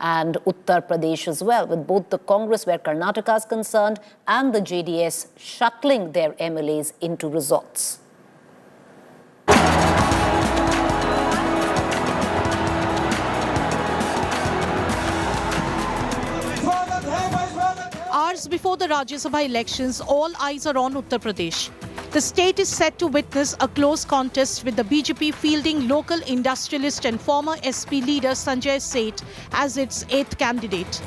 and Uttar Pradesh as well, with both the Congress, where Karnataka is concerned, and the JDS shuttling their MLAs into resorts. Hours before the Rajya Sabha elections, all eyes are on Uttar Pradesh. The state is set to witness a close contest, with the BJP fielding local industrialist and former SP leader Sanjay Seth as its 8th candidate.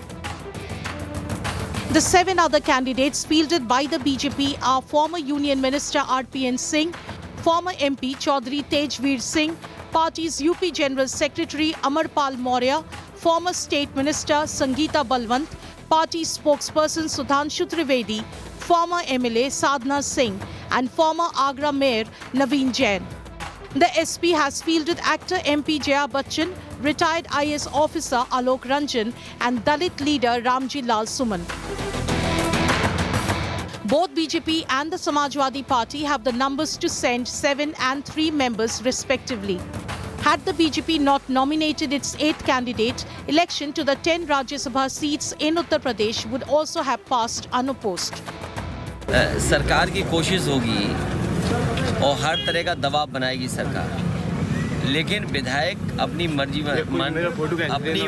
The 7 other candidates fielded by the BJP are former Union Minister RPN Singh, former MP Chaudhry Tejveer Singh, party's UP General Secretary Amarpal Maurya, former State Minister Sangeeta Balwant, party spokesperson Sudhanshu Trivedi, former MLA Sadhna Singh, and former Agra Mayor Naveen Jain. The SP has fielded actor MP Jaya Bachchan, retired IS officer Alok Ranjan, and Dalit leader Ramji Lal Suman. Both BJP and the Samajwadi Party have the numbers to send 7 and 3 members respectively. Had the BJP not nominated its 8th candidate, election to the 10 Rajya Sabha seats in Uttar Pradesh would also have passed unopposed. सरकार की कोशिश होगी और हर तरह का दबाव बनाएगी सरकार, लेकिन विधायक अपनी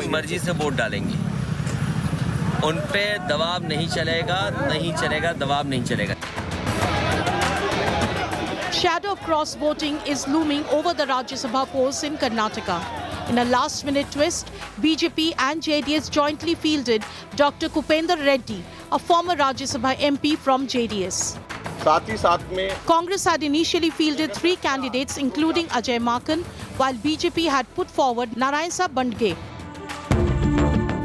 मर्जी से वोट डालेंगे। उन पे दबाव नहीं चलेगा, दबाव नहीं चलेगा। Shadow of cross-voting is looming over the Rajya Sabha polls in Karnataka. In a last-minute twist, BJP and JDS jointly fielded Dr. Kupendra Reddy, a former Rajya Sabha MP from JDS. Congress had initially fielded 3 candidates, including Ajay Makan, while BJP had put forward Narayansa Bandge.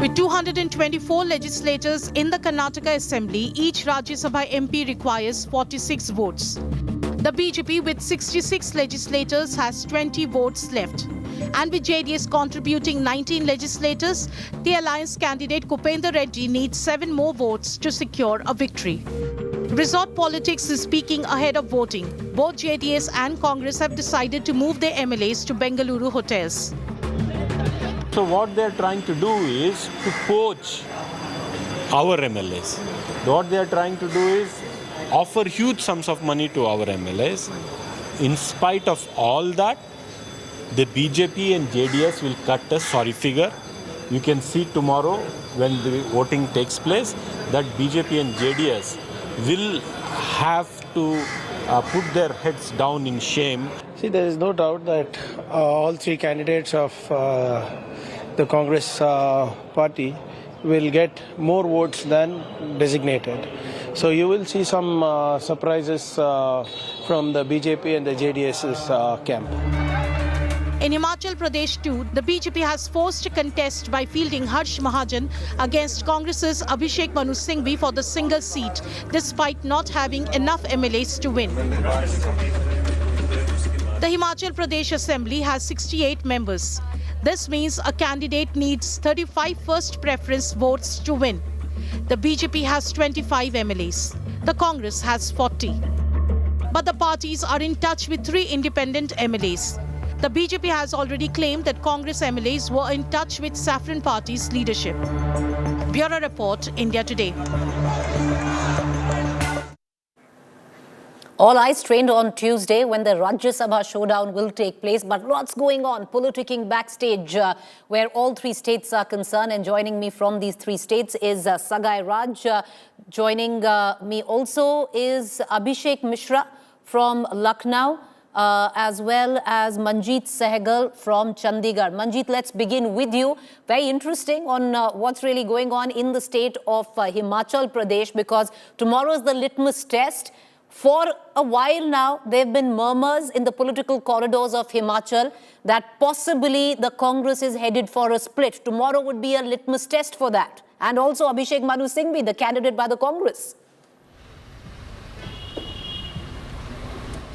With 224 legislators in the Karnataka Assembly, each Rajya Sabha MP requires 46 votes. The BJP, with 66 legislators, has 20 votes left. And with JDS contributing 19 legislators, the alliance candidate Kupendra Reddy needs 7 more votes to secure a victory. Resort politics is peaking ahead of voting. Both JDS and Congress have decided to move their MLAs to Bengaluru hotels. So what they're trying to do is to poach our MLAs. What they're trying to do is offer huge sums of money to our MLAs. In spite of all that, the BJP and JDS will cut a sorry figure. You can see tomorrow when the voting takes place that BJP and JDS will have to put their heads down in shame. See, there is no doubt that all 3 candidates of the Congress party will get more votes than designated. So you will see some surprises from the BJP and the JDS's camp. In Himachal Pradesh too, the BJP has forced a contest by fielding Harsh Mahajan against Congress's Abhishek Manu Singhvi for the single seat, despite not having enough MLAs to win. The Himachal Pradesh Assembly has 68 members. This means a candidate needs 35 first preference votes to win. The BJP has 25 MLAs. The Congress has 40. But the parties are in touch with 3 independent MLAs. The BJP has already claimed that Congress MLAs were in touch with Saffron Party's leadership. Bureau Report, India Today. All eyes trained on Tuesday when the Rajya Sabha showdown will take place, but lots going on, politicking backstage where all 3 states are concerned. And joining me from these 3 states is Sagai Raj. Joining me also is Abhishek Mishra from Lucknow, as well as Manjeet Sehgal from Chandigarh. Manjeet, let's begin with you. Very interesting on what's really going on in the state of Himachal Pradesh, because tomorrow is the litmus test. For a while now, there have been murmurs in the political corridors of Himachal that possibly the Congress is headed for a split. Tomorrow would be a litmus test for that. And also Abhishek Manu Singhvi, the candidate by the Congress.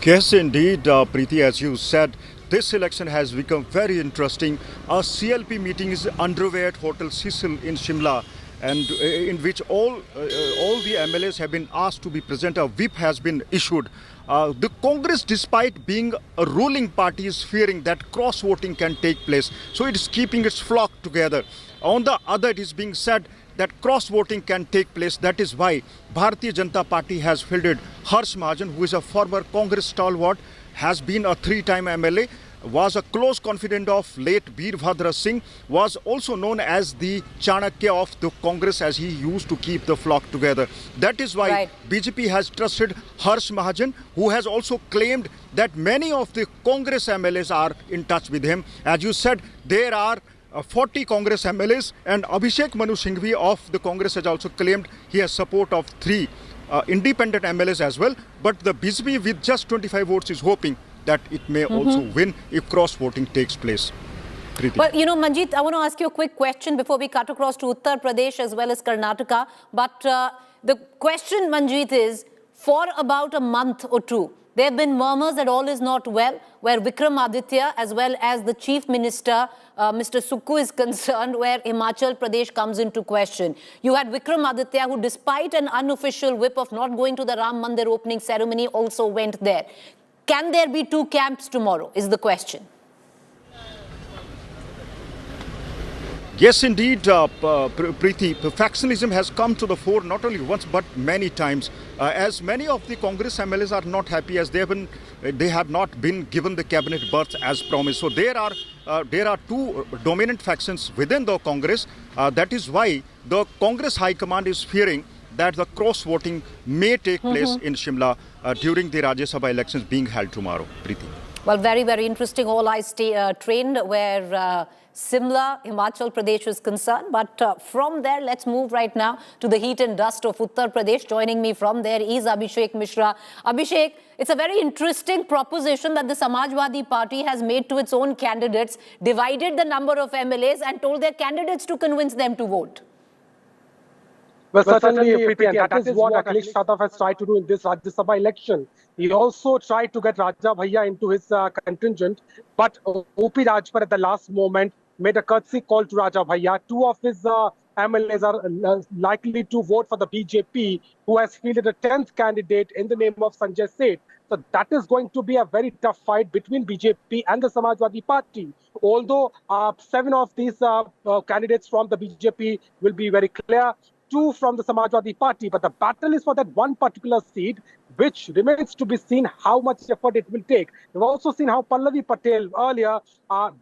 Yes, indeed, Preeti, as you said, this election has become very interesting. A CLP meeting is underway at Hotel Cecil in Shimla. and in which all the MLAs have been asked to be present. A whip has been issued. The Congress, despite being a ruling party, is fearing that cross-voting can take place. So it is keeping its flock together. On the other, it is being said that cross-voting can take place. That is why Bharatiya Janata Party has fielded Harsh Mahajan, who is a former Congress stalwart, has been a 3-time MLA, was a close confidant of late Veerbhadra Singh, was also known as the Chanakya of the Congress, as he used to keep the flock together. That is why BJP has trusted Harsh Mahajan, who has also claimed that many of the Congress MLAs are in touch with him. As you said, there are 40 Congress MLAs, and Abhishek Manu Singhvi of the Congress has also claimed he has support of 3 independent MLAs as well. But the BJP with just 25 votes is hoping that it may also win if cross-voting takes place. Preeti. Well, you know, Manjeet, I want to ask you a quick question before we cut across to Uttar Pradesh as well as Karnataka. But the question, Manjeet, is for about a month or two, there have been murmurs that all is not well, where Vikramaditya as well as the Chief Minister, Mr. Sukhu, is concerned, where Himachal Pradesh comes into question. You had Vikramaditya, who despite an unofficial whip of not going to the Ram Mandir opening ceremony, also went there. Can there be 2 camps tomorrow, is the question. Yes, indeed, Preeti, factionalism has come to the fore not only once but many times. As many of the Congress MLAs are not happy, as they have not been given the cabinet berths as promised. So there are 2 dominant factions within the Congress. That is why the Congress High Command is fearing that the cross-voting may take place in Shimla during the Rajya Sabha elections being held tomorrow. Preeti. Well, very, very interesting. All eyes trained where Simla, Himachal Pradesh is concerned. But from there, let's move right now to the heat and dust of Uttar Pradesh. Joining me from there is Abhishek Mishra. Abhishek, it's a very interesting proposition that the Samajwadi Party has made to its own candidates, divided the number of MLAs and told their candidates to convince them to vote. Well, certainly, Preeti, and that is what Akhilesh Yadav has tried to do in this Rajya Sabha election. He also tried to get Raja Bhaiya into his contingent, but O.P. Rajpal at the last moment made a courtesy call to Raja Bhaiya. 2 of his MLAs are likely to vote for the BJP, who has fielded a 10th candidate in the name of Sanjay Seth. So that is going to be a very tough fight between BJP and the Samajwadi Party. Although 7 of these candidates from the BJP will be very clear, 2 from the Samajwadi Party, but the battle is for that one particular seat, which remains to be seen how much effort it will take. We've also seen how Pallavi Patel earlier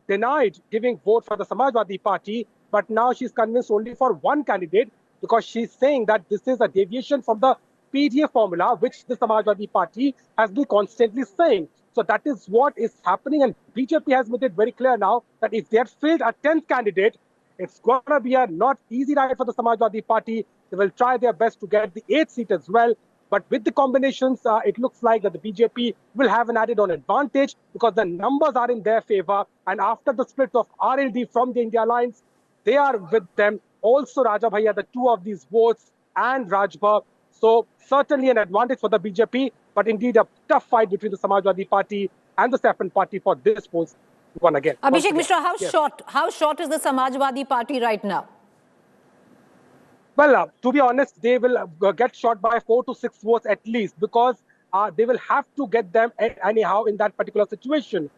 denied giving vote for the Samajwadi Party, but now she's convinced only for 1 candidate because she's saying that this is a deviation from the PDA formula, which the Samajwadi Party has been constantly saying. So that is what is happening, and BJP has made it very clear now that if they had filled a 10th candidate, it's going to be a not easy ride for the Samajwadi Party. They will try their best to get the 8th seat as well. But with the combinations, it looks like that the BJP will have an added on advantage because the numbers are in their favor. And after the split of RLD from the India Alliance, they are with them. Also, Raja Bhaiya, the 2 of these votes, and Rajbha. So certainly an advantage for the BJP, but indeed a tough fight between the Samajwadi Party and the Saffron Party for this post. One again. Abhishek Mishra, how short is the Samajwadi Party right now? Well, to be honest, they will get short by 4 to 6 votes at least, because they will have to get them anyhow in that particular situation.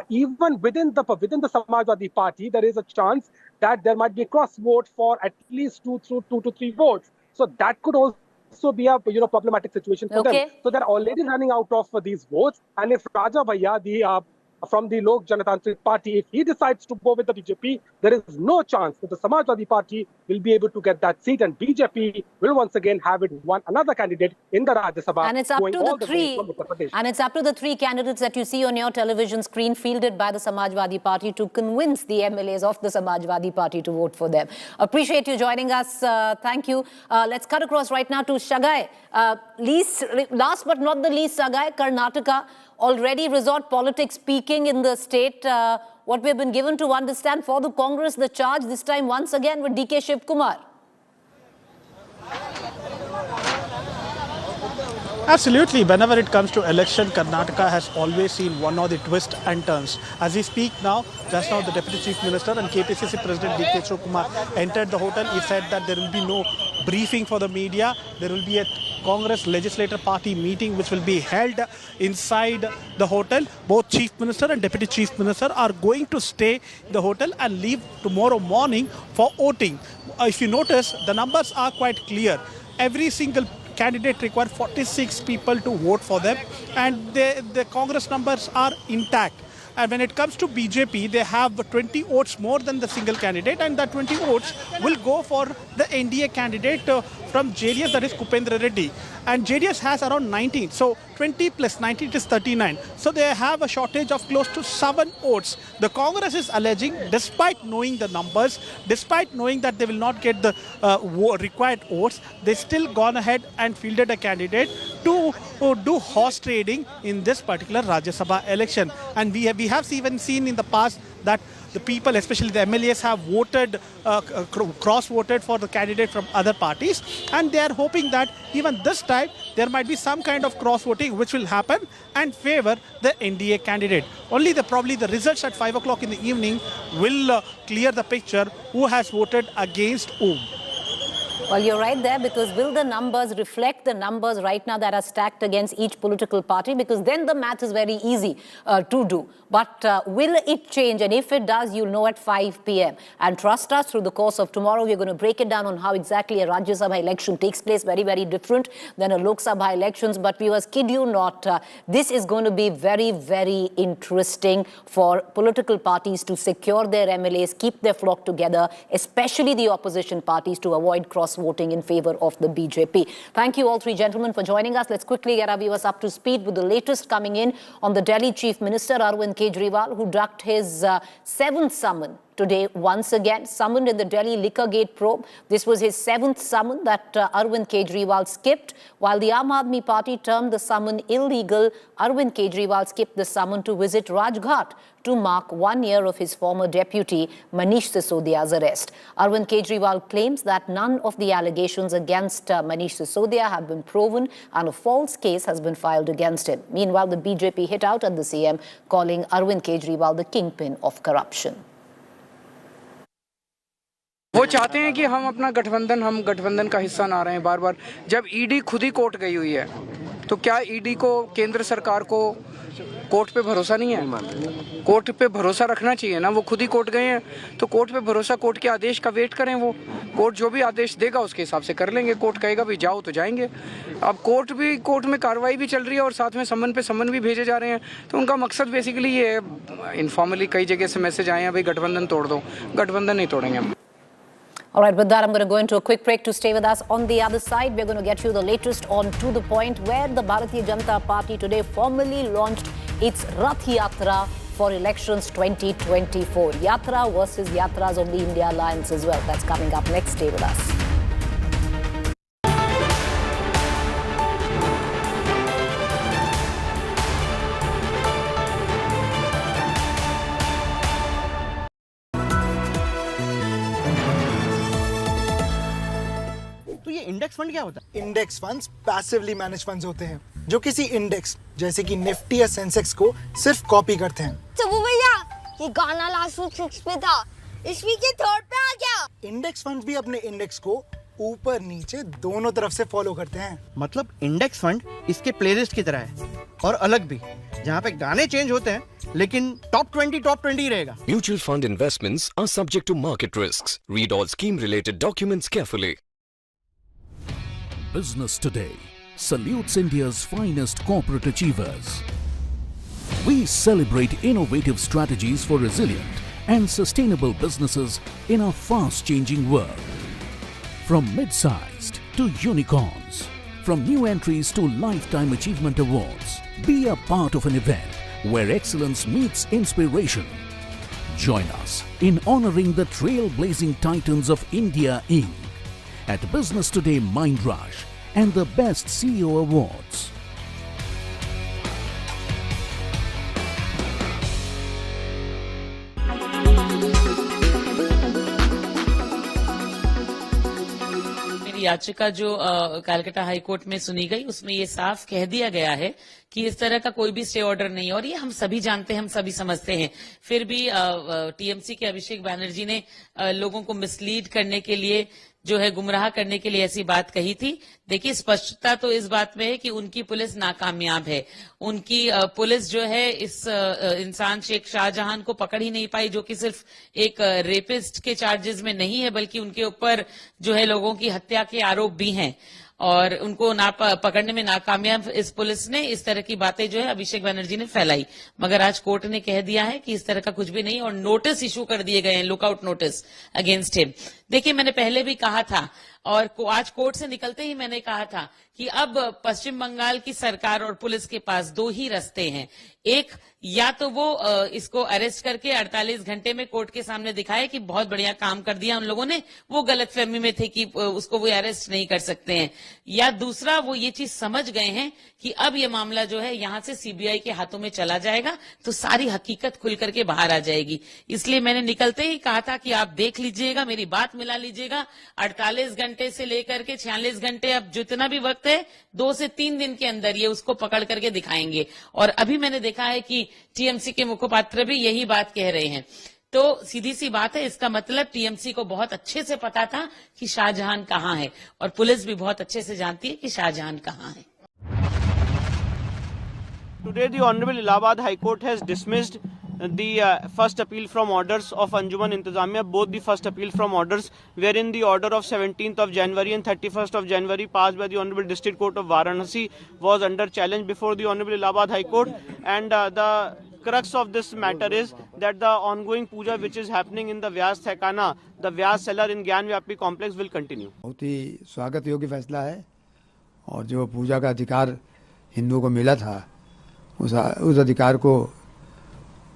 Even within the Samajwadi Party, there is a chance that there might be a cross vote for at least 2 to 3 votes. So that could also be a problematic situation for them. So they're already running out of these votes, and if Raja Bhaiya, from the Lok Janatantrik Party, if he decides to go with the BJP, there is no chance that the Samajwadi Party will be able to get that seat, and BJP will once again have it one another candidate in the Rajya Sabha. And it's up to the 3 candidates that you see on your television screen, fielded by the Samajwadi Party, to convince the MLAs of the Samajwadi Party to vote for them. Appreciate you joining us. Thank you. Let's cut across right now to Sagai. Last but not the least, Sagai, Karnataka. Already resort politics peaking in the state. What we have been given to understand for the Congress, the charge this time once again with DK Shiv Kumar. Absolutely. Whenever it comes to election, Karnataka has always seen one or the twists and turns. As we speak now, just now the Deputy Chief Minister and KPCC President D.K. Shivakumar entered the hotel. He said that there will be no briefing for the media. There will be a Congress Legislative Party meeting which will be held inside the hotel. Both Chief Minister and Deputy Chief Minister are going to stay in the hotel and leave tomorrow morning for voting. If you notice, the numbers are quite clear. Every single candidate require 46 people to vote for them, and the Congress numbers are intact. And when it comes to BJP, they have 20 votes more than the single candidate, and that 20 votes will go for the NDA candidate from JDS, that is Kupendra Reddy. And JDS has around 19, so 20 plus 19 is 39. So they have a shortage of close to 7 votes. The Congress is alleging, despite knowing the numbers, despite knowing that they will not get the required votes, they still gone ahead and fielded a candidate to do horse trading in this particular Rajya Sabha election. And we have even seen in the past that the people, especially the MLAs, have voted, cross-voted for the candidate from other parties, and they are hoping that even this time there might be some kind of cross-voting which will happen and favor the NDA candidate. Only probably the results at 5 o'clock in the evening will clear the picture who has voted against whom. Well, you're right there, because will the numbers reflect the numbers right now that are stacked against each political party? Because then the math is very easy to do. But will it change? And if it does, you'll know at 5 p.m. And trust us, through the course of tomorrow, we're going to break it down on how exactly a Rajya Sabha election takes place. Very, very different than a Lok Sabha elections. But viewers, kid you not, this is going to be very, very interesting for political parties to secure their MLAs, keep their flock together, especially the opposition parties, to avoid cross-voting in favor of the BJP. Thank you all three gentlemen for joining us. Let's quickly get our viewers up to speed with the latest coming in on the Delhi Chief Minister, Arvind Kejriwal, who ducked his 7th summon today once again, summoned in the Delhi Liquor Gate probe. This was his 7th summon that Arvind Kejriwal skipped. While the Aam Aadmi Party termed the summon illegal, Arvind Kejriwal skipped the summon to visit Rajghat to mark 1 year of his former deputy Manish Sisodia's arrest. Arvind Kejriwal claims that none of the allegations against Manish Sisodia have been proven and a false case has been filed against him. Meanwhile, the BJP hit out at the CM, calling Arvind Kejriwal the kingpin of corruption. वो चाहते हैं कि हम गठबंधन का हिस्सा ना रहें बार-बार। जब ईडी खुद ही कोर्ट गई हुई है, तो क्या ईडी को, केंद्र सरकार को कोर्ट पे भरोसा नहीं है? कोर्ट पे भरोसा रखना चाहिए ना। वो खुद ही कोर्ट गए हैं, तो कोर्ट पे भरोसा, कोर्ट के आदेश का वेट करें। वो कोर्ट जो भी आदेश देगा उसके हिसाब से कर लेंगे। कोर्ट कहेगा भी जाओ तो जाएंगे। अब कोर्ट में कार्रवाई भी चल रही है और साथ में समन पे समन भी भेजे जा रहे हैं। तो उनका मकसद बेसिकली ये है, इनफॉर्मली कई जगह से मैसेज आए हैं, भाई गठबंधन तोड़ दो। गठबंधन नहीं तोड़ेंगे हम। All right, with that, I'm going to go into a quick break. To stay with us on the other side, we're going to get you the latest on To The Point, where the Bharatiya Janata Party today formally launched its Rath Yatra for elections 2024. Yatra versus Yatras of the India Alliance as well. That's coming up next. Stay with us. तो ये index fund क्या होता है? Index funds passively manage funds होते हैं जो किसी index जैसे कि निफ्टी या सेंसेक्स को सिर्फ कॉपी करते हैं। तो वो भैया, ये गाना लास्ट वीक 6 पे था, इस वीक ये 3rd पे आ गया। इंडेक्स फंड्स भी अपने इंडेक्स को ऊपर नीचे दोनों तरफ से फॉलो करते हैं। मतलब इंडेक्स फंड इसके प्लेलिस्ट की तरह है, और अलग भी, जहाँ पे गाने चेंज होते हैं लेकिन टॉप 20 ही रहेगा। Mutual fund investments are subject to market risks. Read all scheme related documents carefully. Business Today salutes India's finest corporate achievers. We celebrate innovative strategies for resilient and sustainable businesses in a fast-changing world. From mid-sized to unicorns, from new entries to lifetime achievement awards, be a part of an event where excellence meets inspiration. Join us in honoring the trailblazing titans of India Inc. at Business Today Mind Rush and the Best CEO Awards. याचिका जो Calcutta high court में सुनी गई उसमें ये साफ कह दिया गया है कि इस तरह का कोई भी स्टे ऑर्डर नहीं है, और ये हम सभी जानते हैं, हम सभी समझते हैं। फिर भी टीएमसी के अभिषेक बैनर्जी ने लोगों को मिसलीड करने के लिए, जो है गुमराह करने के लिए ऐसी बात कही थी। देखिए, स्पष्टता तो इस बात में है कि उनकी पुलिस नाकामयाब है। उनकी पुलिस जो है इस इंसान शेख शाहजहां को पकड़ ही नहीं पाई, जो कि सिर्फ एक रेपिस्ट के चार्जेस में नहीं है, बल्कि उनके ऊपर जो है लोगों की हत्या के आरोप भी हैं, और उनको पकड़ने में नाकामयाब इस पुलिस ने इस तरह की बातें जो है अभिषेक बैनर्जी ने फैलाई। मगर आज कोर्ट ने कह दिया है कि इस तरह का कुछ भी नहीं, और नोटिस इशू कर दिए गए हैं, लुकआउट नोटिस अगेंस्ट हिम। देखिए, मैंने पहले भी कहा था, और आज कोर्ट से निकलते ही मैंने कहा था कि अब पश्चिम बंगाल की सरकार और पुलिस के पास दो ही रास्ते हैं। एक, या तो वो इसको अरेस्ट करके 48 घंटे में कोर्ट के सामने दिखाए कि बहुत बढ़िया काम कर दिया उन लोगों ने, वो गलतफहमी में थे कि उसको वो अरेस्ट नहीं कर सकते हैं, या दूसरा वो ये चीज समझ गए हैं कि अब ये मामला जो है यहां से सीबीआई के हाथों में चला जाएगा तो सारी हकीकत खुल करके बाहर आ जाएगी। इसलिए मैंने निकलते ही कहा था कि आप देख लीजिएगा, मेरी बात मिला लीजिएगा, 48 घंटे से लेकर के 46 घंटे, अब जितना भी वक्त है, 2 से 3 दिन के अंदर ये उसको पकड़ करके दिखाएंगे। और अभी मैंने देखा है कि टीएमसी के मुखपात्र भी यही बात कह रहे हैं। तो सीधी सी बात है, इसका मतलब टीएमसी को बहुत अच्छे से पता था कि शाहजहां कहां है, और पुलिस भी बहुत अच्छे से जानती है कि शाहजहां कहां है। Today, the Honorable Allahabad High Court has dismissed the first appeal from orders of Anjuman Intizamiya, both the first appeal from orders, wherein the order of 17th of January and 31st of January passed by the Honorable District Court of Varanasi was under challenge before the Honorable Allahabad High Court, and the crux of this matter is that the ongoing puja which is happening in the Vyas Thekana, the Vyas cellar in Gyan Vyapi complex, will continue. बहुत ही स्वागत योग्य फैसला है, और जो पूजा का अधिकार हिंदुओं को मिला था उस अधिकार को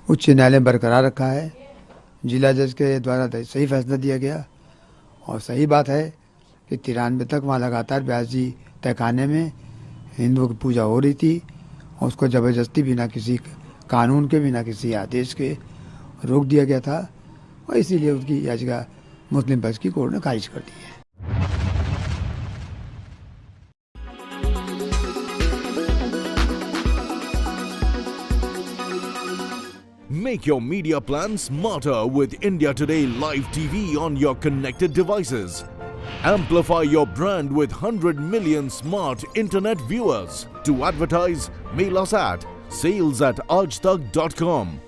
उच्च न्यायालय ने बरकरार रखा है। जिला जज के द्वारा सही फैसला दिया गया, और सही बात है कि 93 तक वहाँ लगातार व्यास जी तहखाने में हिंदुओं की पूजा हो रही थी, और उसको ज़बरदस्ती बिना किसी कानून के, बिना किसी आदेश के रोक दिया गया था, और इसीलिए उसकी याचिका मुस्लिम पक्ष की कोर्ट ने खारिज कर दी है। Make your media plan smarter with India Today Live TV on your connected devices. Amplify your brand with 100 million smart internet viewers. To advertise, mail us at sales@aajtak.com.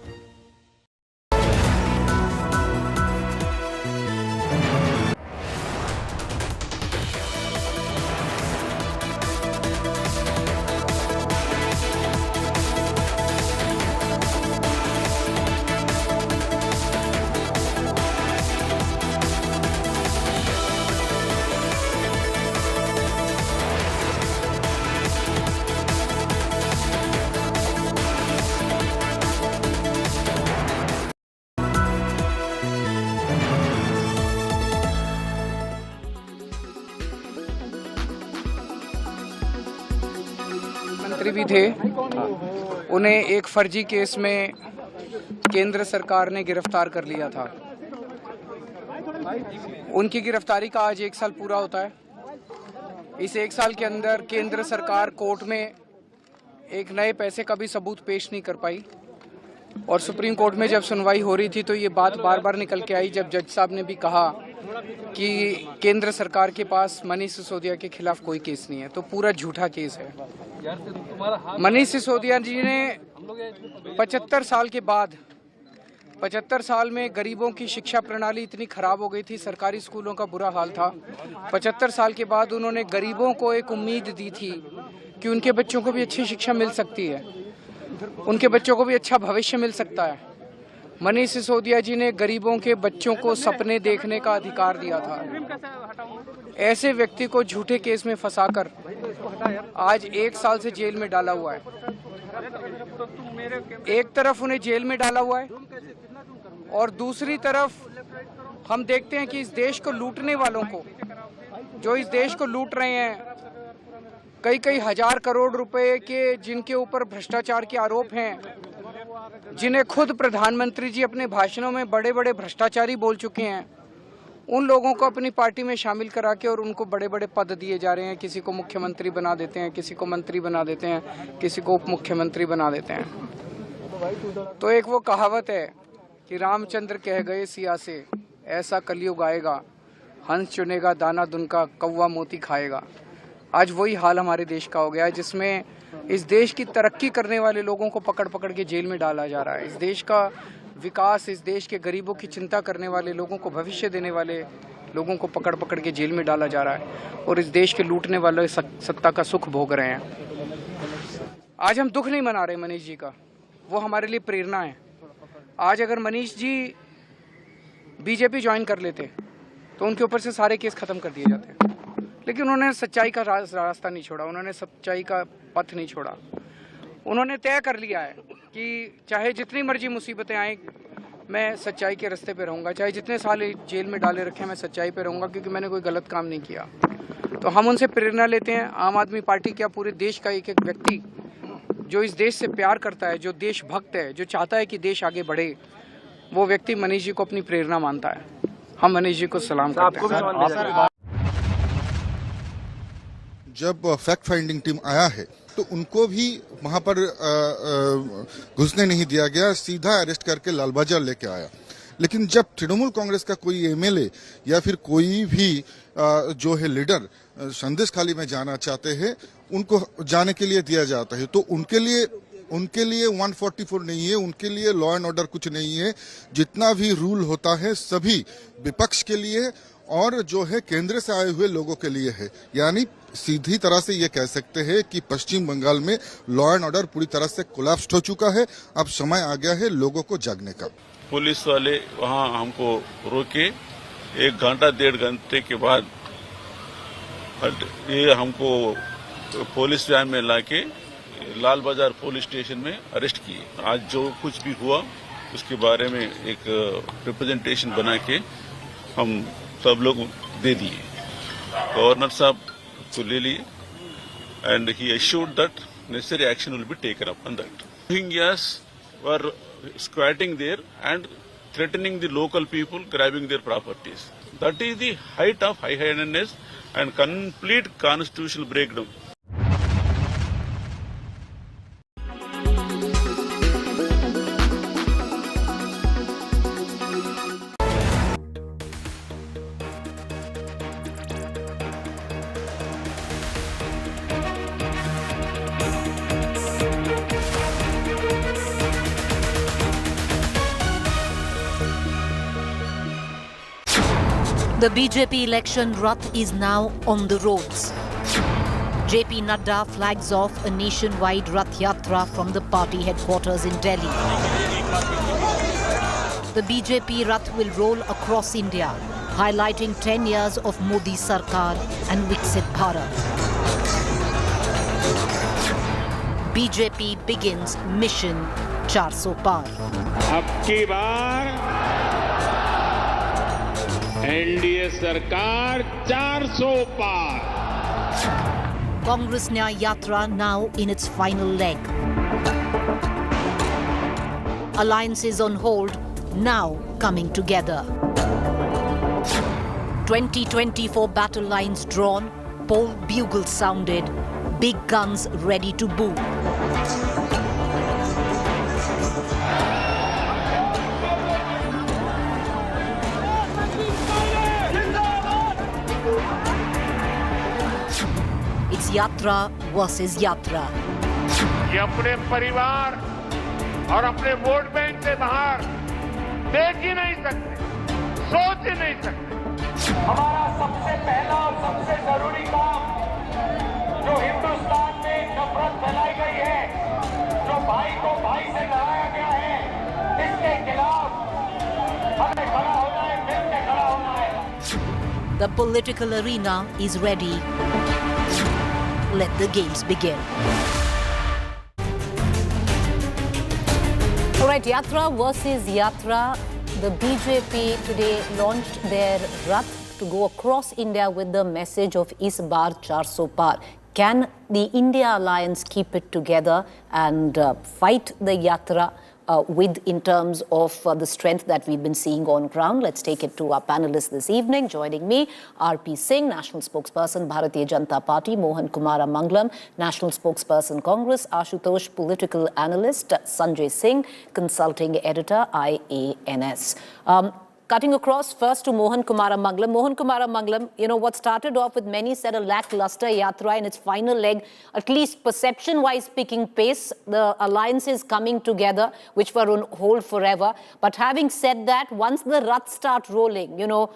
मंत्री भी थे, उन्हें एक फर्जी केस में केंद्र सरकार ने गिरफ्तार कर लिया था। उनकी गिरफ्तारी का आज 1 साल पूरा होता है। इस 1 साल के अंदर केंद्र सरकार कोर्ट में एक नए पैसे का भी सबूत पेश नहीं कर पाई, और सुप्रीम कोर्ट में जब सुनवाई हो रही थी तो ये बात बार बार निकल के आई, जब जज साहब ने भी कहा कि केंद्र सरकार के पास मनीष सिसोदिया के खिलाफ कोई केस नहीं है, तो पूरा झूठा केस है। मनीष सिसोदिया जी ने 75 साल के बाद, 75 साल में गरीबों की शिक्षा प्रणाली इतनी खराब हो गई थी, सरकारी स्कूलों का बुरा हाल था। 75 साल के बाद उन्होंने गरीबों को एक उम्मीद दी थी कि उनके बच्चों को भी अच्छी शिक्षा मिल सकती है, उनके बच्चों को भी अच्छा भविष्य मिल सकता है। मनीष सिसोदिया जी ने गरीबों के बच्चों को सपने देखने का अधिकार दिया था। ऐसे व्यक्ति को झूठे केस में फंसाकर आज 1 साल से जेल में डाला हुआ है। एक तरफ उन्हें जेल में डाला हुआ है, और दूसरी तरफ हम देखते हैं कि इस देश को लूटने वालों को, जो इस देश को लूट रहे हैं, कई हजार करोड़ रुपए के जिनके ऊपर भ्रष्टाचार के आरोप हैं, जिन्हें खुद प्रधानमंत्री जी अपने भाषणों में बड़े बड़े भ्रष्टाचारी बोल चुके हैं, उन लोगों को अपनी पार्टी में शामिल करा के और उनको बड़े बड़े पद दिए जा रहे हैं। किसी को मुख्यमंत्री बना देते हैं, किसी को मंत्री बना देते हैं, किसी को उप मुख्यमंत्री बना देते हैं। तो एक वो कहावत है कि रामचंद्र कह गए सिया से, ऐसा कलयुग आएगा, हंस चुनेगा दाना दुनका, कौवा मोती खाएगा। आज वही हाल हमारे देश का हो गया है, जिसमें इस देश की तरक्की करने वाले लोगों को पकड़ पकड़ के जेल में डाला जा रहा है। इस देश का विकास, इस देश के गरीबों की चिंता करने वाले लोगों को, भविष्य देने वाले लोगों को पकड़ पकड़ के जेल में डाला जा रहा है और इस देश के लूटने वाले सत्ता का सुख भोग रहे हैं। आज हम दुख नहीं मना रहे मनीष जी का, वो हमारे लिए प्रेरणा है। आज अगर मनीष जी बीजेपी ज्वाइन कर लेते तो उनके ऊपर से सारे केस खत्म कर दिए जाते, लेकिन उन्होंने सच्चाई का रास्ता नहीं छोड़ा, उन्होंने सच्चाई का पथ नहीं छोड़ा। उन्होंने तय कर लिया है कि चाहे जितनी मर्जी मुसीबतें आए, मैं सच्चाई के रास्ते पे रहूँगा। चाहे जितने साल जेल में डाले रखे, मैं सच्चाई पे रहूँगा, क्योंकि मैंने कोई गलत काम नहीं किया। तो हम उनसे प्रेरणा लेते हैं। आम आदमी पार्टी क्या, पूरे देश का एक एक व्यक्ति जो इस देश से प्यार करता है, जो देशभक्त है, जो चाहता है कि देश आगे बढ़े, वो व्यक्ति मनीष जी को अपनी प्रेरणा मानता है। हम मनीष जी को सलाम करते हैं। जब फैक्ट फाइंडिंग टीम आया है तो उनको भी वहां पर घुसने नहीं दिया गया, सीधा अरेस्ट करके लाल बाजार लेके आया। लेकिन जब तृणमूल कांग्रेस का कोई एमएलए या फिर कोई भी जो है लीडर संदेशखाली में जाना चाहते हैं, उनको जाने के लिए दिया जाता है, तो उनके लिए 144 नहीं है, उनके लिए लॉ एंड ऑर्डर कुछ नहीं है। जितना भी रूल होता है सभी विपक्ष के लिए और जो है केंद्र से आए हुए लोगों के लिए है। यानी सीधी तरह से ये कह सकते हैं कि पश्चिम बंगाल में लॉ एंड ऑर्डर पूरी तरह से कोलैप्स हो चुका है। अब समय आ गया है लोगों को जागने का। पुलिस वाले वहां हमको रोके, 1 घंटा 1.5 घंटे के बाद ये हमको पुलिस वैन में लाके लाल बाजार पुलिस स्टेशन में अरेस्ट किए। आज जो कुछ भी हुआ उसके बारे में एक रिप्रेजेंटेशन बना के हम सब लोग दे दिए। गवर्नर साहब को ले लिए and he assured that necessary action will be taken upon that. Rohingyas were squatting there and threatening the local people, grabbing their properties. That is the height of high-handedness and complete constitutional breakdown. The BJP election Rath is now on the roads. JP Nadda flags off a nationwide Rath Yatra from the party headquarters in Delhi. The BJP Rath will roll across India, highlighting 10 years of Modi Sarkar and Viksit Bharat. BJP begins mission 400 Par. अब की बार NDA सरकार 400 पार। Congress Nyaya Yatra now in its final leg. Alliances on hold now coming together. 2024 battle lines drawn, poll bugles sounded, big guns ready to boom. It's Yatra versus Yatra. ये अपने परिवार और अपने vote bank से बाहर देख ही नहीं सकते, सोच ही नहीं सकते। हमारा सबसे पहला और सबसे जरूरी काम जो हिंदुस्तान में नफरत फैलाई गई है, जो भाई को भाई से लड़ाया गया है, इसके खिलाफ हमें खड़ा होना है, मिलकर खड़ा होना है। The political arena is ready. Let the games begin. All right, Yatra versus Yatra. The BJP today launched their Rath to go across India with the message of Is Baar 400 Par. Can the India Alliance keep it together and fight the Yatra with in terms of the strength that we've been seeing on ground. Let's take it to our panelists this evening. Joining me, R.P. Singh, National Spokesperson, Bharatiya Janata Party; Mohan Kumara Mangalam, National Spokesperson, Congress; Ashutosh, Political Analyst; Sanjay Singh, Consulting Editor, IANS. Cutting across first to Mohan Kumara Mangalam. Mohan Kumara Mangalam, you know, what started off with many said a lackluster Yatra in its final leg, at least perception-wise picking pace, the alliances coming together, which were on hold forever. But having said that, once the ruts start rolling, you know,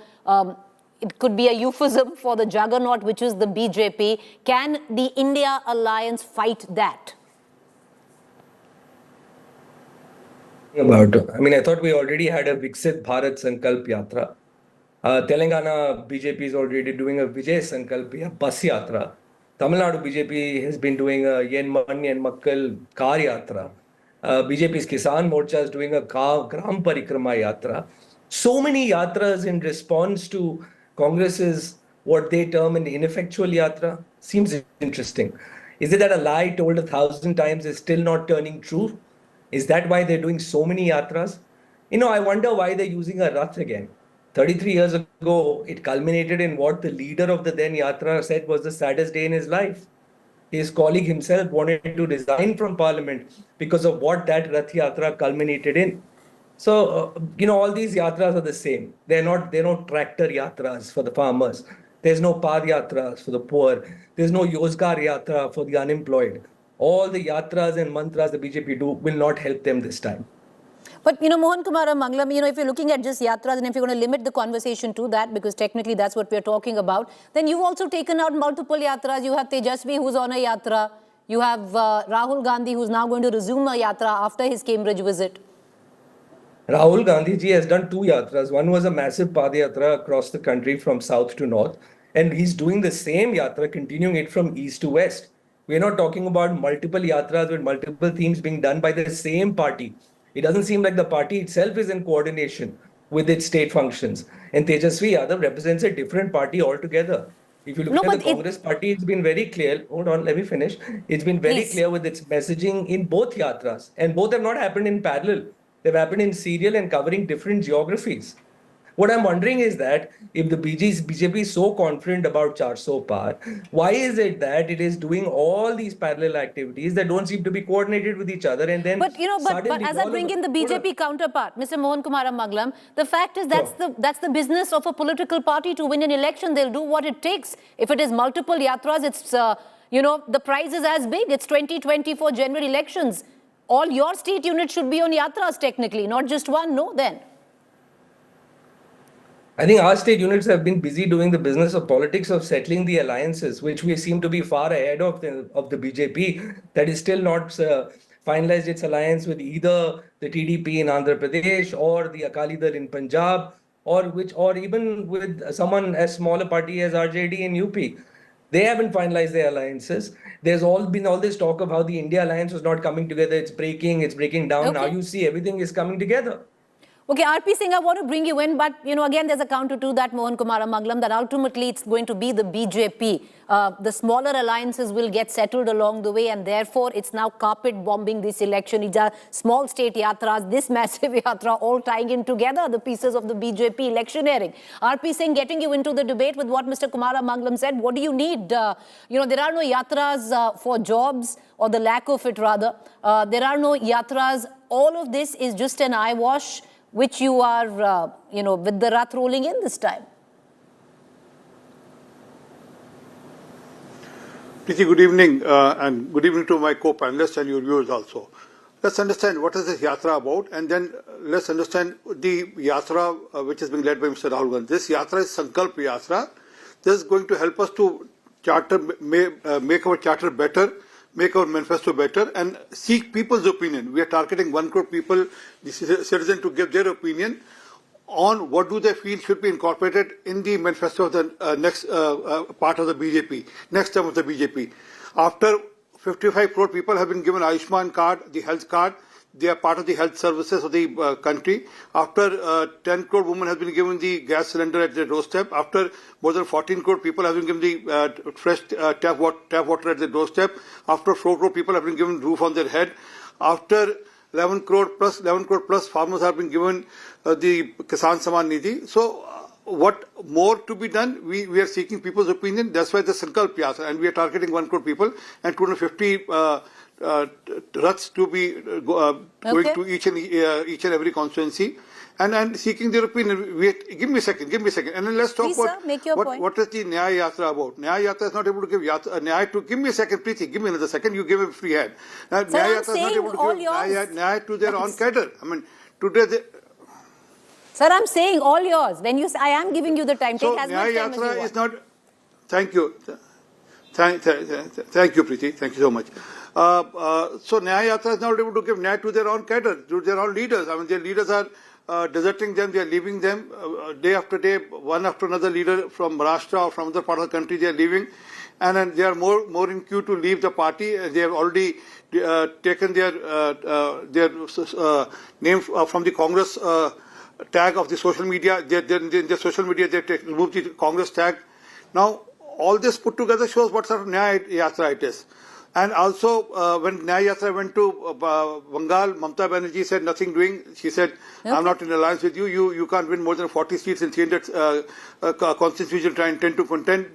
it could be a euphemism for the juggernaut, which is the BJP. Can the India alliance fight that? I thought we already had a Viksit Bharat Sankalp Yatra. Telangana BJP is already doing a Vijay Sankalp Bus Yatra. Tamil Nadu BJP has been doing a Yen Man Yen Makkal Car Yatra. BJP's Kisan Morcha is doing a Gram Parikrama Yatra. So many yatras in response to Congress's what they term an ineffectual yatra. Seems interesting. Is it that a lie told 1,000 times is still not turning true? Is that why they're doing so many yatras? You know, I wonder why they're using a Rath again. 33 years ago, it culminated in what the leader of the then Yatra said was the saddest day in his life. His colleague himself wanted to resign from parliament because of what that Rath Yatra culminated in. So, all these yatras are the same. They're not tractor yatras for the farmers. There's no Pad Yatras for the poor. There's no Yozgar Yatra for the unemployed. All the yatras and mantras the BJP do will not help them this time. But, Mohan Kumara Mangalam, if you're looking at just yatras and if you're going to limit the conversation to that, because technically that's what we're talking about, then you've also taken out multiple yatras. You have Tejasvi, who's on a yatra. You have Rahul Gandhi, who's now going to resume a yatra after his Cambridge visit. Rahul Gandhi ji has done 2 yatras. One was a massive Padayatra across the country from south to north. And he's doing the same yatra, continuing it from east to west. We're not talking about multiple yatras with multiple themes being done by the same party. It doesn't seem like the party itself is in coordination with its state functions. And Tejasvi Yadav represents a different party altogether. If you look at the Congress party, it's been very clear. Hold on, let me finish. It's been very clear with its messaging in both yatras. And both have not happened in parallel. They've happened in serial and covering different geographies. What I'm wondering is that if the BJP is so confident about 400 Par, why is it that it is doing all these parallel activities that don't seem to be coordinated with each other? And then, but as I bring in the BJP counterpart, Mr. Mohan Kumara Mangalam, the fact is that's the business of a political party to win an election. They'll do what it takes. If it is multiple yatras, it's the prize is as big. It's 2024 general elections. All your state units should be on yatras technically, not just one. No, then. I think our state units have been busy doing the business of politics of settling the alliances, which we seem to be far ahead of the BJP, that is still not finalized its alliance with either the TDP in Andhra Pradesh or the Akali Dal in Punjab, or even with someone as small a party as RJD in UP. They haven't finalized their alliances. There's been all this talk of how the India alliance was not coming together. It's breaking down. Okay. Now you see everything is coming together. Okay, R.P. Singh, I want to bring you in, but, again, there's a counter to that, Mohan Kumara Mangalam, that ultimately it's going to be the BJP. The smaller alliances will get settled along the way, and therefore it's now carpet bombing this election. It's a small state yatras, this massive yatra, all tying in together the pieces of the BJP electioneering. R.P. Singh, getting you into the debate with what Mr. Kumara Mangalam said, what do you need? There are no yatras for jobs, or the lack of it rather. There are no yatras. All of this is just an eyewash, which you are, with the Rath rolling in this time. Preeti, good evening, and good evening to my co-panelists and your viewers also. Let's understand what is this Yatra about, and then let's understand the Yatra which is being led by Mr. Rahul Gandhi. This Yatra is Sankalp Yatra. This is going to help us to make our charter better, make our manifesto better, and seek people's opinion. We are targeting 1 crore people, the citizens, to give their opinion on what do they feel should be incorporated in the manifesto of the next part of the BJP, next term of the BJP. After 55 crore people have been given Ayushman card, the health card, they are part of the health services of the country. After 10 crore women have been given the gas cylinder at their doorstep. After more than 14 crore people have been given the fresh tap water at their doorstep. After 4 crore people have been given roof on their head. After 11 crore plus farmers have been given the Kisan Samman Nidhi. So what more to be done? We are seeking people's opinion. That's why the Sankalp Yatra, and we are targeting 1 crore people and 250 ruts to be going to each and every constituency. And seeking their opinion. Give me a second. And then let's talk Please, about sir, make your point. what is the Nyaya Yatra about. Nyaya Yatra is not able to give Nyaya to... Give me a second, Preeti. Give me another second. You give a free hand. Nyaya Yatra is not able to give Nyaya to their own cadre. I mean, today... Sir, I'm saying all yours. When you say, I am giving you the time. So take as much Nyaya time as you Yatra want. is not... Thank you. Thank you, Preeti. Thank you so much. So Nyaya Yatra is not able to give Nyaya to their own cadre, to their own leaders. I mean, their leaders are deserting them, they are leaving them day after day, one after another leader from Maharashtra or from other part of the country, they are leaving, and then they are more in queue to leave the party. They have already taken their name from the Congress tag of the social media. In their social media, they removed the Congress tag. Now, all this put together shows what sort of Nyaya Yatra it is. And also, when Nyaya Yatra went to Bengal, Mamata Banerjee said nothing doing. She said, I'm not in alliance with you. You can't win more than 40 seats in 300 constituencies trying to contend.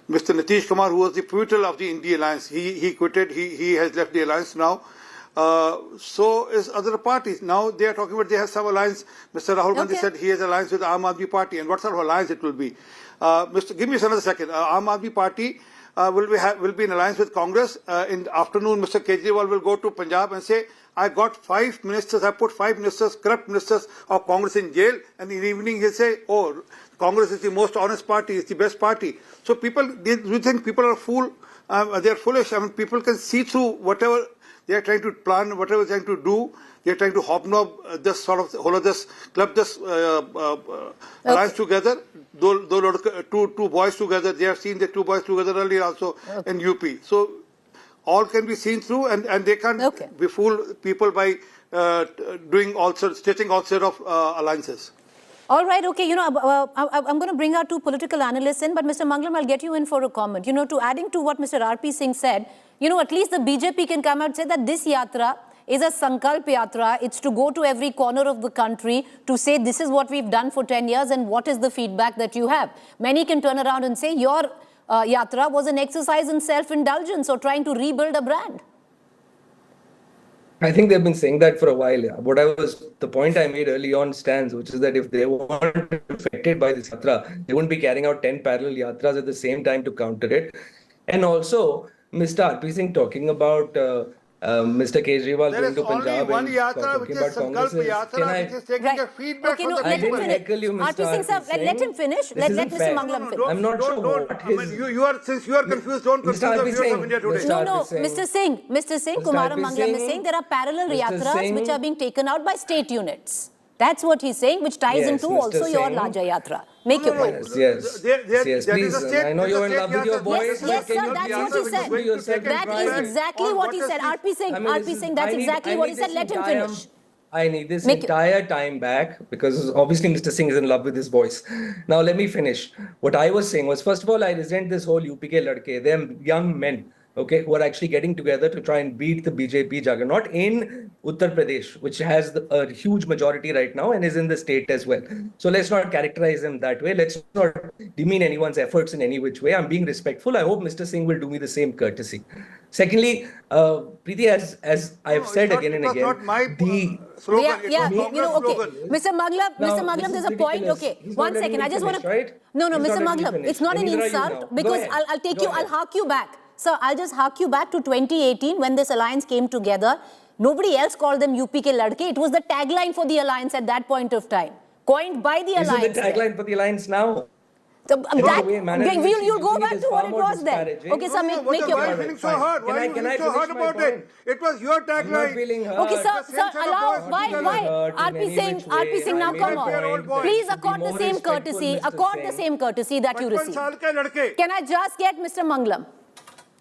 Mr. Nitish Kumar, who was the pivotal of the India alliance, he quitted. He has left the alliance now. So is other parties. Now they are talking about they have some alliance. Mr. Rahul Gandhi said he has alliance with Aam Aadmi Party. And what sort of alliance it will be? Give me another second. Aam Aadmi Party will be in alliance with Congress. In the afternoon, Mr. Kejriwal will go to Punjab and say, I got 5 ministers, I put 5 ministers, corrupt ministers of Congress in jail. And in the evening he'll say, oh, Congress is the most honest party, it's the best party. So people, do you think people are they're foolish? I mean, people can see through whatever they are trying to plan, whatever they're trying to do. They're trying to hobnob this sort of whole of this club, this alliance together. Two boys together. They have seen the 2 boys together earlier also in UP. So all can be seen through, and they can't befool people by stitching all sorts of alliances. All right, okay, I'm going to bring our 2 political analysts in, but Mr. Manglam, I'll get you in for a comment. To adding to what Mr. R.P. Singh said, at least the BJP can come out and say that this yatra is a Sankalp Yatra. It's to go to every corner of the country to say this is what we've done for 10 years and what is the feedback that you have. Many can turn around and say your Yatra was an exercise in self-indulgence or trying to rebuild a brand. I think they've been saying that for a while. Yeah. The point I made early on stands, which is that if they weren't affected by this Yatra, they wouldn't be carrying out 10 parallel Yatras at the same time to counter it. And also, Mr. R.P. Singh talking about Mr. Kejriwal going to Punjab and talking about Congress. Which is taking a feedback from the people. R.P. Singh, sir, let him finish. Let Mr. Manglam finish. I'm not sure what his... Since you are confused, don't confuse the viewers of India Today. No, Mr. Singh, Kumara Manglam is saying there are parallel Yatras which are being taken out by state units. That's what he's saying, which ties into also your Rajya Yatra. Make your point. Yes, please. I know you're in love with your voice. Yes, sir, that's what he said. That is exactly what he said. R.P. Singh, that's exactly what he said. Let him finish. I need this entire time back because obviously Mr. Singh is in love with his voice. Now let me finish. What I was saying was, first of all, I resent this whole UP ke ladke. They're young men, who are actually getting together to try and beat the BJP juggernaut in Uttar Pradesh, which has a huge majority right now and is in the state as well. So let's not characterize them that way. Let's not demean anyone's efforts in any which way. I'm being respectful. I hope Mr. Singh will do me the same courtesy. Secondly, Preeti, as I've said again and again, slogan. Mr. Manglam, there's a point. Okay, 1 second. I just want to... No, Mr. Manglam, it's not an insult because I'll hark you back. Sir, I'll just hark you back to 2018 when this alliance came together. Nobody else called them UP ke ladke. It was the tagline for the alliance at that point of time, coined by the alliance. Is it the tagline for the alliance now? So, you'll go back to what it was then. Okay, sir, make your point. Why are you feeling so hurt? Why are you feeling so hurt about it? It was your tagline. Okay, sir, allow. Why? R.P. Singh, now come on. Please accord the same courtesy. Accord the same courtesy that you received. Can I just get Mr. Manglam?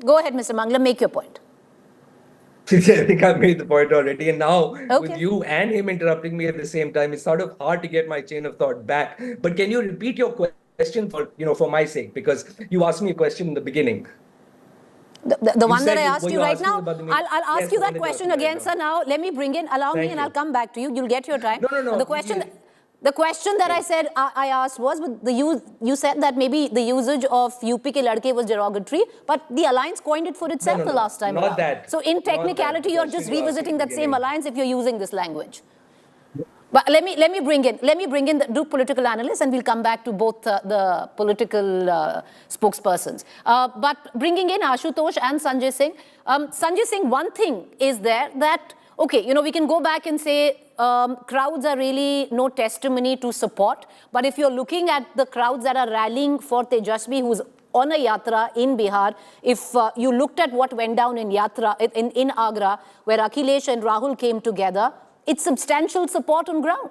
Go ahead, Mr. Manglam, make your point. I think I've made the point already. And now, with you and him interrupting me at the same time, it's sort of hard to get my chain of thought back. But can you repeat your question for my sake? Because you asked me a question in the beginning. The one that I said- asked were you you right asking now, about the I'll ask Yes, you the one that that question you're asking again, right sir. Now, let me bring in, allow me, Thank and you. I'll come back to you. You'll get your time. No. The question that I said, I asked was, you said that maybe the usage of UP ke ladke was derogatory, but the alliance coined it for itself No, the last time not around. that. So in Not that. technicality, The you're question just you asked revisiting in the that same beginning. alliance if you're using this language. But let me bring in the political analysts, and we'll come back to both the political spokespersons. But bringing in Ashutosh and Sanjay Singh. Sanjay Singh, one thing is there that, okay, you know, we can go back and say crowds are really no testimony to support. But if you're looking at the crowds that are rallying for Tejasvi, who's on a yatra in Bihar, if you looked at what went down in Yatra, in Agra, where Akhilesh and Rahul came together, it's substantial support on ground.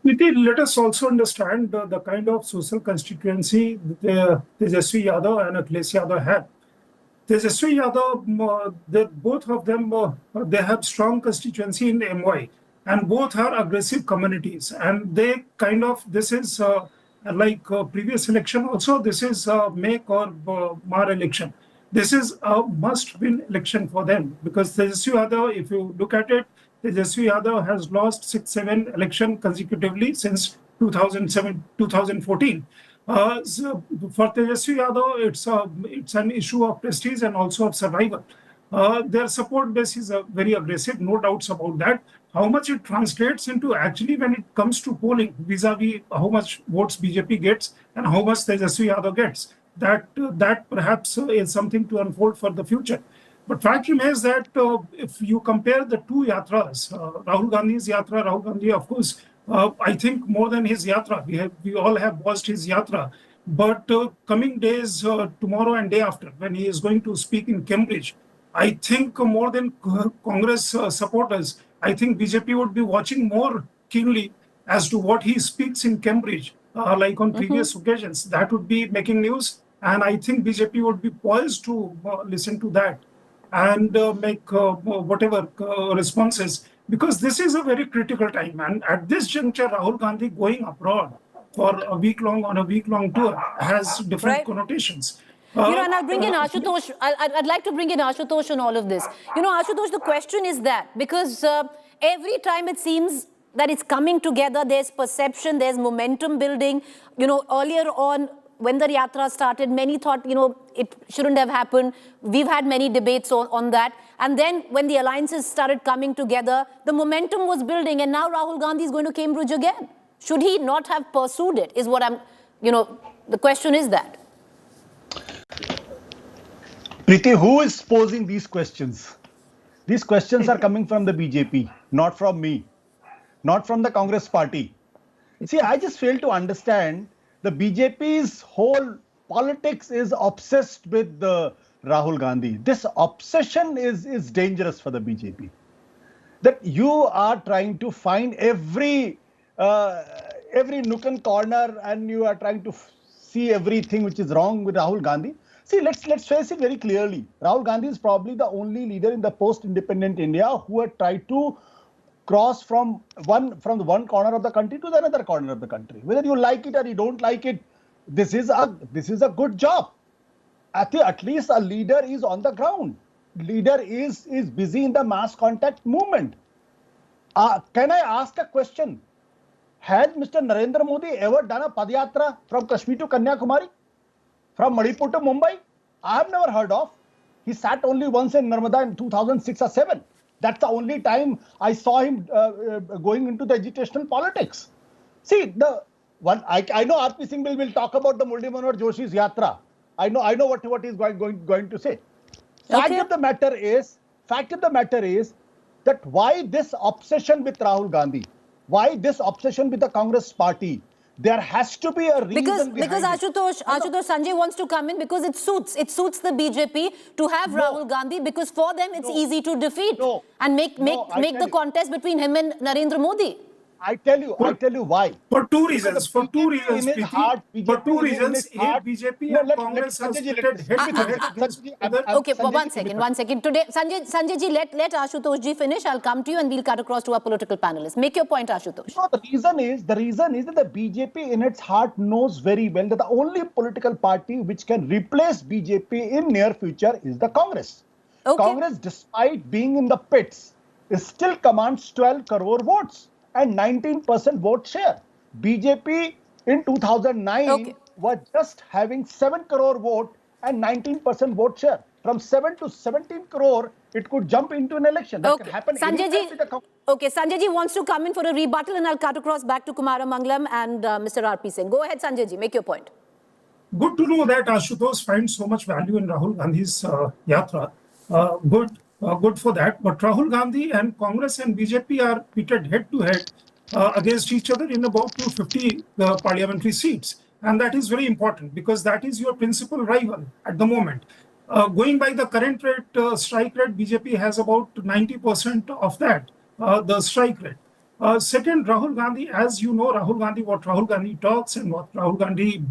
Preeti, let us also understand the kind of social constituency that Tejasvi Yadav and Akhilesh Yadav have. Tejasvi Yadav, both of them, they have strong constituency in MY, and both are aggressive communities. And they kind of, this is like previous election also, this is make or mar election. This is a must-win election for them, because Tejasvi Yadav, if you look at it, Tejasvi Yadav has lost 6-7 elections consecutively since 2014. So for Tejasvi Yadav, it's an issue of prestige and also of survival. Their support base is very aggressive, no doubts about that. How much it translates into actually when it comes to polling vis-a-vis how much votes BJP gets and how much Tejasvi Yadav gets, that perhaps is something to unfold for the future. But fact remains that if you compare the two yatras, Rahul Gandhi's yatra, Rahul Gandhi, of course, I think more than his yatra, we all have watched his yatra. But coming days, tomorrow and day after, when he is going to speak in Cambridge, I think more than Congress supporters, I think BJP would be watching more keenly as to what he speaks in Cambridge, like on previous occasions. That would be making news. And I think BJP would be poised to listen to that and make whatever responses, because this is a very critical time. And at this juncture, Rahul Gandhi going abroad for a week-long tour has different connotations. You know, and I'll bring in Ashutosh. I'd like to bring in Ashutosh on all of this. You know, Ashutosh, the question is that, because every time it seems that it's coming together, there's perception, there's momentum building. You know, earlier on, when the yatra started, many thought, you know, it shouldn't have happened. We've had many debates on that. And then when the alliances started coming together, the momentum was building. And now Rahul Gandhi is going to Cambridge again. Should he not have pursued it, is what I'm, you know, the question is that. Preeti, who is posing these questions? These questions are coming from the BJP, not from me, not from the Congress party. See, I just fail to understand the BJP's whole politics is obsessed with Rahul Gandhi. This obsession is dangerous for the BJP. That you are trying to find every nook and corner, and you are trying to see everything which is wrong with Rahul Gandhi. See, let's face it very clearly. Rahul Gandhi is probably the only leader in the post-independent India who had tried to cross from the one corner of the country to the another corner of the country. Whether you like it or you don't like it, this is a good job. At least a leader is on the ground. Leader is busy in the mass contact movement. Can I ask a question? Has Mr. Narendra Modi ever done a Padyatra from Kashmir to Kanyakumari? From Manipur to Mumbai? I have never heard of. He sat only once in Narmada in 2006 or 7. That's the only time I saw him going into the educational politics. See, I know R.P. Singh will talk about the Murli Manohar Joshi's Yatra. I know what he's going to say. Fact of the matter is that why this obsession with Rahul Gandhi? Why this obsession with the Congress party? There has to be a reason because Ashutosh, Sanjay wants to come in because it suits the BJP to have Rahul Gandhi, because for them it's easy to defeat and make the contest between him and Narendra Modi. I tell you why. For two Because reasons. the For two BJP reasons, in its Preeti. heart, For two BJP in reasons. its A, heart. BJP No, and let Congress has Sanjay ji, pitted head to head against whether. Okay, for Sanjay ji, one second. Today, Sanjay ji, let Ashutosh ji finish. I'll come to you and we'll cut across to our political panelists. Make your point, Ashutosh. No, the reason is that the BJP in its heart knows very well that the only political party which can replace BJP in near future is the Congress. Okay. Congress, despite being in the pits, still commands 12 crore votes and 19% vote share. BJP in 2009 was just having 7 crore vote and 19% vote share. From 7 to 17 crore, it could jump into an election. That can happen Sanjay ji, anytime with the Congress. okay, Sanjay ji wants to come in for a rebuttal and I'll cut across back to Kumaramanglam and Mr. RP Singh. Go ahead, Sanjay ji, make your point. Good to know that Ashutosh finds so much value in Rahul Gandhi's Yatra. Good for that. But Rahul Gandhi and Congress and BJP are pitted head to head against each other in about 250 parliamentary seats. And that is very important because that is your principal rival at the moment. Going by the current rate, strike rate, BJP has about 90% of that, the strike rate. Second, Rahul Gandhi, as you know, what Rahul Gandhi talks and what Rahul Gandhi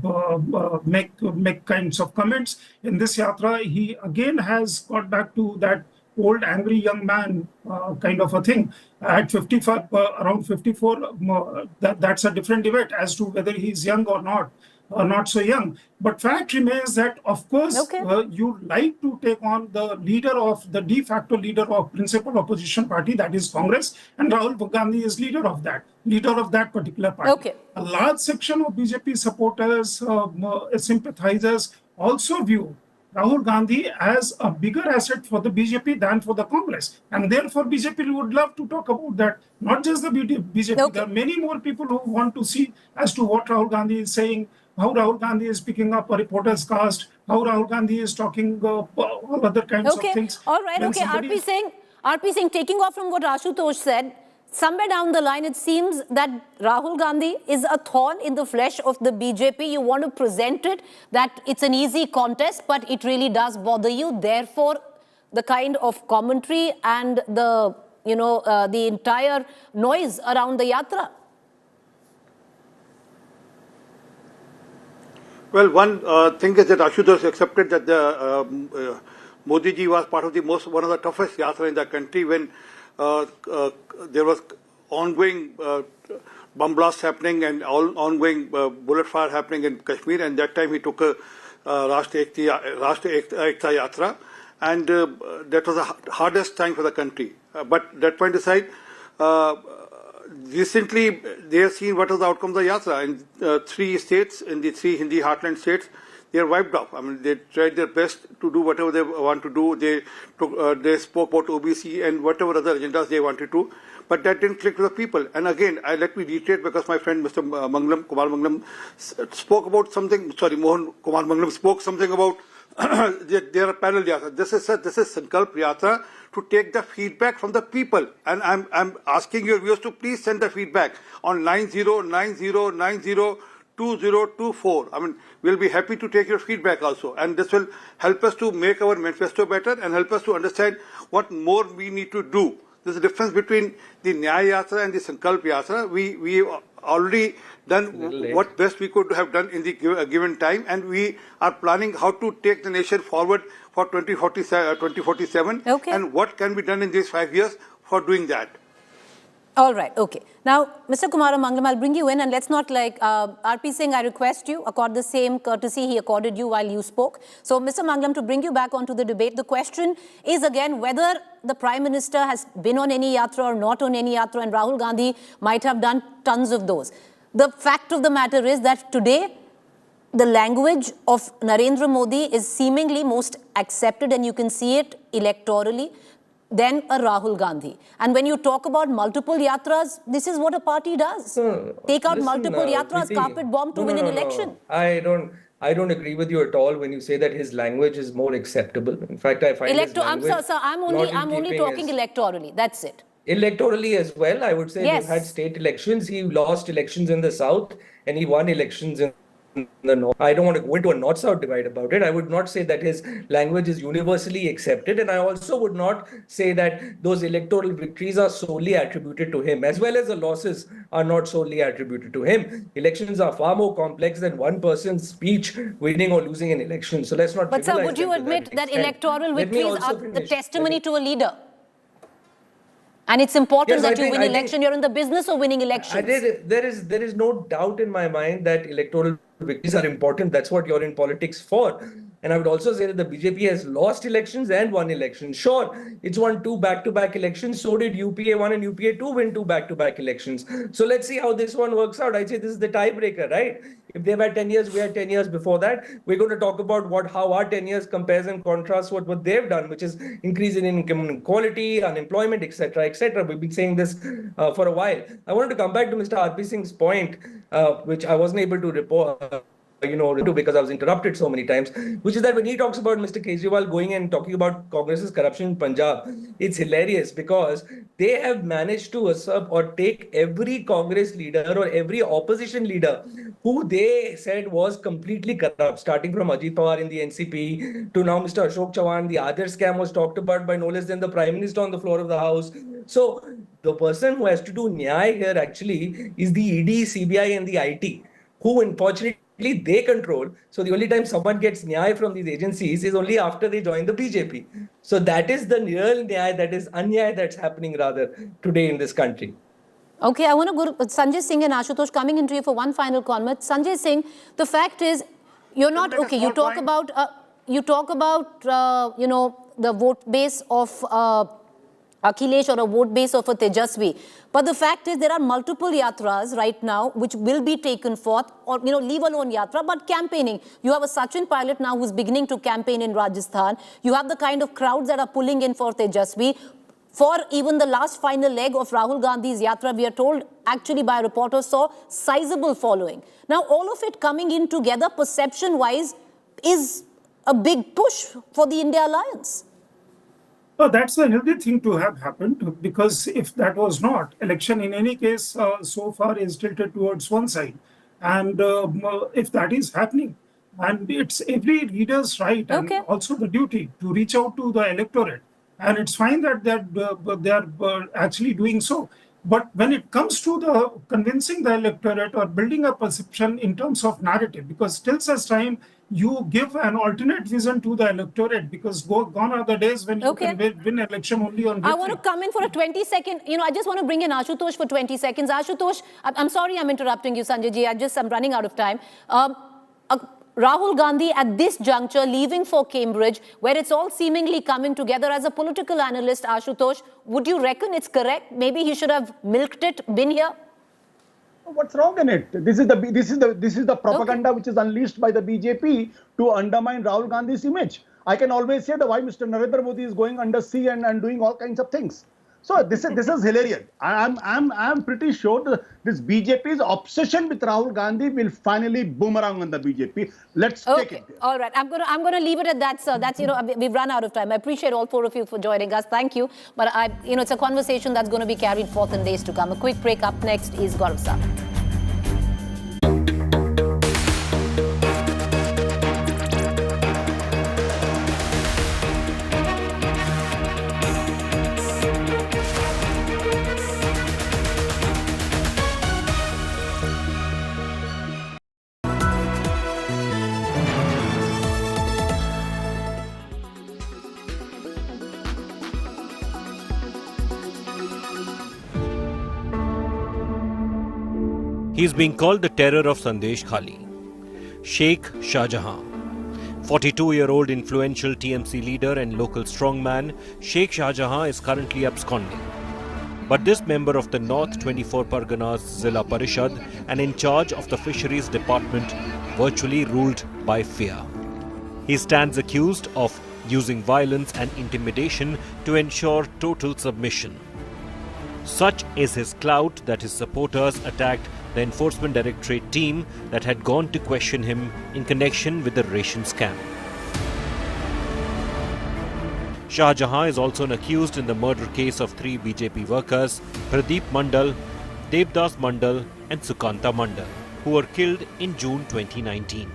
make kinds of comments in this yatra, he again has got back to that old angry young man kind of a thing. At 55, around 54, that's a different debate as to whether he's young or not so young. But fact remains that, of course, you like to take on the de facto leader of principal opposition party, that is Congress, and Rahul Gandhi is leader of that particular party. Okay. A large section of BJP supporters, sympathizers also view Rahul Gandhi as a bigger asset for the BJP than for the Congress. And therefore, BJP would love to talk about that. Not just the BJP. There are many more people who want to see as to what Rahul Gandhi is saying, how Rahul Gandhi is picking up a reporter's cast, how Rahul Gandhi is talking all other kinds of things. All right, okay. RP Singh, taking off from what Ashutosh said, somewhere down the line, it seems that Rahul Gandhi is a thorn in the flesh of the BJP. You want to present it that it's an easy contest, but it really does bother you. Therefore, the kind of commentary and the entire noise around the yatra. Well, one thing is that Ashutosh accepted that the Modi ji was part of one of the toughest yatra in the country when there was ongoing bomb blasts happening and ongoing bullet fire happening in Kashmir, and that time he took a Rashtra Ekta Yatra, and that was the hardest time for the country. But that point aside, recently they have seen what was the outcome of the Yatra. In 3 states, in the 3 Hindi heartland states, they are wiped off. I mean, they tried their best to do whatever they want to do. They spoke about OBC and whatever other agendas they wanted to, but that didn't click with the people. And again, let me reiterate, because my friend Mr. Kumar Mangalam spoke about something. Sorry, Mohan Kumar Mangalam spoke something about there are parallel yatras. This is Sankalp Yatra to take the feedback from the people, and I'm asking your viewers to please send the feedback on 9090902024. I mean, we'll be happy to take your feedback also, and this will help us to make our manifesto better and help us to understand what more we need to do. There's a difference between the Nyaya Yatra and the Sankalp Yatra. We already done what best we could have done in the given time, and we are planning how to take the nation forward for 2047 and what can be done in these 5 years for doing that. All right, okay. Now, Mr. Kumaramanglam, I'll bring you in, and let's not RP Singh, I request you, accord the same courtesy he accorded you while you spoke. So, Mr. Manglam, to bring you back onto the debate, the question is again whether the Prime Minister has been on any yatra or not on any yatra, and Rahul Gandhi might have done tons of those. The fact of the matter is that today, the language of Narendra Modi is seemingly most accepted, and you can see it electorally, than a Rahul Gandhi. And when you talk about multiple yatras, this is what a party does. Take out multiple yatras, carpet bomb to win an election. I don't agree with you at all when you say that his language is more acceptable. In fact, I find his language I'm only talking electorally. That's it. Electorally as well, I would say. We've had state elections. He lost elections in the south and he won elections in the north. I don't want to go into a north-south divide about it. I would not say that his language is universally accepted, and I also would not say that those electoral victories are solely attributed to him, as well as the losses are not solely attributed to him. Elections are far more complex than one person's speech winning or losing an election. So let's not. But sir, would you admit that electoral victories are the testimony to a leader? And it's important that you win election. You're in the business of winning elections. There is no doubt in my mind that electoral victories are important. That's what you're in politics for. And I would also say that the BJP has lost elections and won elections. Sure, it's won 2 back-to-back elections. So did UPA 1 and UPA 2 win 2 back-to-back elections. So let's see how this one works out. I'd say this is the tiebreaker, right? If they've had 10 years, we had 10 years before that. We're going to talk about how our 10 years compares and contrasts what they've done, which is increase in income inequality, unemployment, etc., etc. We've been saying this for a while. I wanted to come back to Mr. R.P. Singh's point, which I wasn't able to report. Because I was interrupted so many times, which is that when he talks about Mr. Kejriwal going and talking about Congress's corruption in Punjab, it's hilarious because they have managed to usurp or take every Congress leader or every opposition leader who they said was completely corrupt, starting from Ajit Pawar in the NCP to now Mr. Ashok Chavan. The other scam was talked about by no less than the Prime Minister on the floor of the House. So the person who has to do nyay here actually is the ED, CBI and the IT, who unfortunately they control. So the only time someone gets nyay from these agencies is only after they join the BJP. So that is the real nyay, that is anyay that's happening rather today in this country. Okay, I want to go to Sanjay Singh and Ashutosh coming into you for one final comment. Sanjay Singh, the fact is, you're not okay. You talk about the vote base of Akhilesh or a vote base of a Tejasvi. But the fact is there are multiple yatras right now which will be taken forth, or leave alone yatra, but campaigning. You have a Sachin Pilot now who's beginning to campaign in Rajasthan. You have the kind of crowds that are pulling in for Tejasvi. For even the last final leg of Rahul Gandhi's yatra, we are told actually by reporters saw sizable following. Now all of it coming in together perception-wise is a big push for the India Alliance. So that's a healthy thing to have happened, because if that was not, election in any case so far is tilted towards one side. And if that is happening, and it's every leader's right and also the duty to reach out to the electorate. And it's fine that they're actually doing so. But when it comes to the convincing the electorate or building a perception in terms of narrative, because till such time you give an alternate vision to the electorate, because gone are the days when you can win election only on victory. I want to come in for a 20-second, I just want to bring in Ashutosh for 20 seconds. Ashutosh, I'm sorry I'm interrupting you, Sanjay ji. I'm running out of time. Rahul Gandhi at this juncture leaving for Cambridge, where it's all seemingly coming together. As a political analyst, Ashutosh, would you reckon it's correct? Maybe he should have milked it, been here? What's wrong in it? This is the propaganda which is unleashed by the BJP to undermine Rahul Gandhi's image. I can always say that why Mr. Narendra Modi is going undersea and doing all kinds of things. So this is hilarious. I'm pretty sure that this BJP's obsession with Rahul Gandhi will finally boomerang on the BJP. Let's take it there. All right. I'm gonna leave it at that, sir. That's we've run out of time. I appreciate all four of you for joining us. Thank you. But it's a conversation that's going to be carried forth in days to come. A quick break. Up next is Gaurav Sawant. He is being called the terror of Sandeshkhali. Sheikh Shah Jahan. 42-year-old influential TMC leader and local strongman, Sheikh Shah Jahan is currently absconding. But this member of the North 24 Parganas Zilla Parishad and in charge of the Fisheries Department virtually ruled by fear. He stands accused of using violence and intimidation to ensure total submission. Such is his clout that his supporters attacked the Enforcement Directorate team that had gone to question him in connection with the ration scam. Shah Jahan is also an accused in the murder case of 3 BJP workers, Pradeep Mandal, Devdas Mandal and Sukanta Mandal. who were killed in June 2019.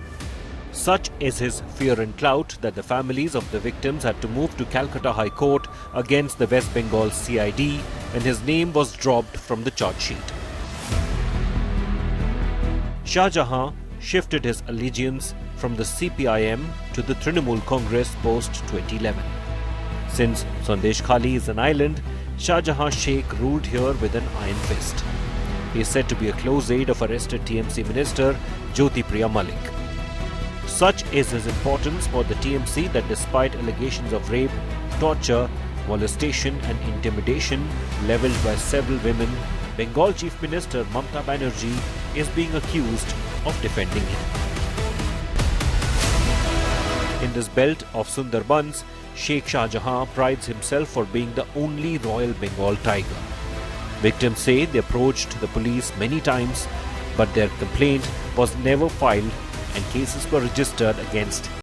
Such is his fear and clout that the families of the victims had to move to Calcutta High Court against the West Bengal CID, and his name was dropped from the charge sheet. Shah Jahan shifted his allegiance from the CPIM to the Trinamool Congress post-2011. Since Sandeshkhali is an island, Shah Jahan Sheikh ruled here with an iron fist. He is said to be a close aide of arrested TMC minister Jyotipriya Malik. Such is his importance for the TMC that despite allegations of rape, torture, molestation and intimidation levelled by several women, Bengal Chief Minister Mamata Banerjee is being accused of defending him. In this belt of Sundarbans, Sheikh Shah Jahan prides himself for being the only Royal Bengal tiger. Victims say they approached the police many times, but their complaint was never filed and cases were registered against